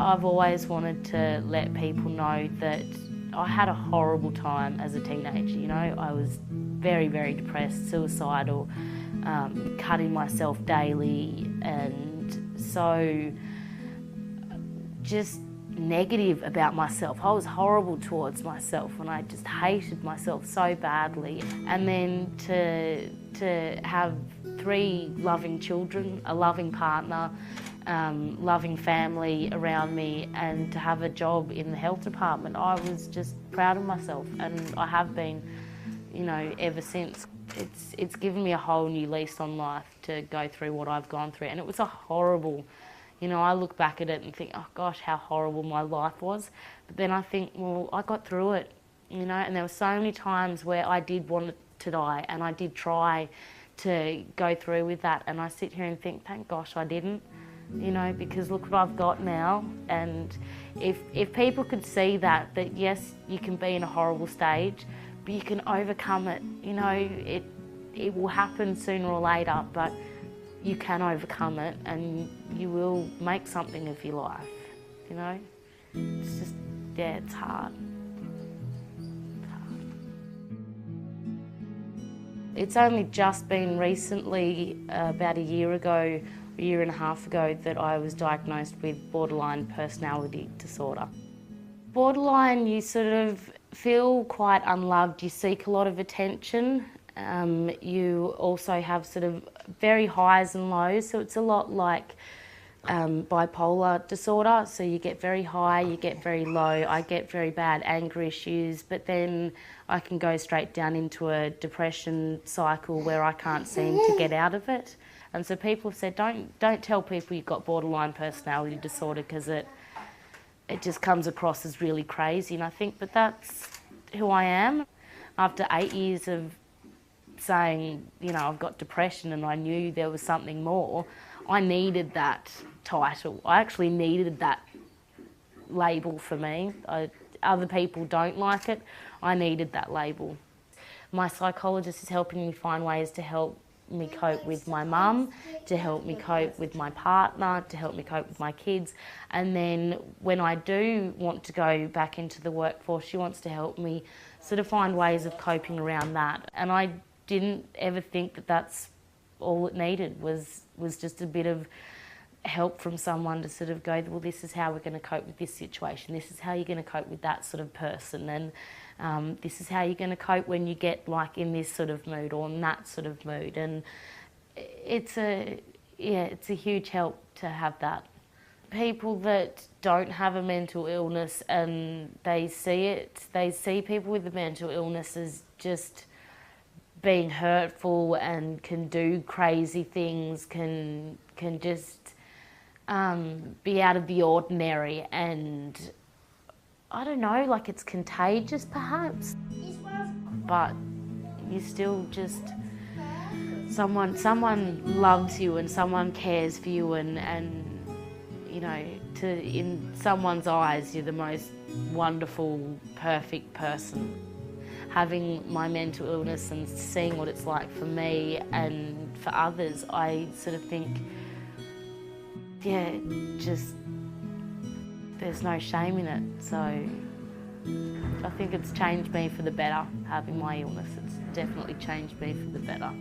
I've always wanted to let people know that I had a horrible time as a teenager, you know. I was very, very depressed, suicidal, cutting myself daily, and so just negative about myself. I was horrible towards myself and I just hated myself so badly. And then to have 3 loving children, a loving partner, loving family around me, and to have a job in the health department, I was just proud of myself, and I have been, you know, ever since. It's given me a whole new lease on life to go through what I've gone through, and it was a horrible, you know, I look back at it and think, oh gosh, how horrible my life was. But then I think, well, I got through it, you know, and there were so many times where I did want to die, and I did try to go through with that, and I sit here and think, thank gosh I didn't, you know, because look what I've got now. And if people could see that yes, you can be in a horrible stage, but you can overcome it, you know, it will happen sooner or later, but you can overcome it and you will make something of your life, you know. It's just, yeah, it's hard. It's only just been recently, about a year and a half ago, that I was diagnosed with borderline personality disorder. Borderline, you sort of feel quite unloved, you seek a lot of attention. You also have sort of very highs and lows, so it's a lot like bipolar disorder. So you get very high, you get very low. I get very bad anger issues, but then I can go straight down into a depression cycle where I can't seem to get out of it. And so people have said, don't tell people you've got borderline personality disorder, because it just comes across as really crazy. And I think, but that's who I am. After 8 years of saying, you know, I've got depression and I knew there was something more, I needed that title. I actually needed that label for me. Other people don't like it. I needed that label. My psychologist is helping me find ways to help me cope with my mum, to help me cope with my partner, to help me cope with my kids. And then when I do want to go back into the workforce, she wants to help me sort of find ways of coping around that. And I didn't ever think that that's all it needed, was just a bit of help from someone to sort of go, well, this is how we're going to cope with this situation, this is how you're going to cope with that sort of person, and this is how you're going to cope when you get like in this sort of mood or in that sort of mood. And it's a huge help to have that. People that don't have a mental illness and they see people with a mental illness as just being hurtful and can do crazy things, can just be out of the ordinary, and I don't know, like it's contagious perhaps, but you still just, someone loves you and someone cares for you, and you know, in someone's eyes you're the most wonderful, perfect person. Having my mental illness and seeing what it's like for me and for others, I sort of think, yeah, just there's no shame in it. So I think it's changed me for the better, having my illness. It's definitely changed me for the better.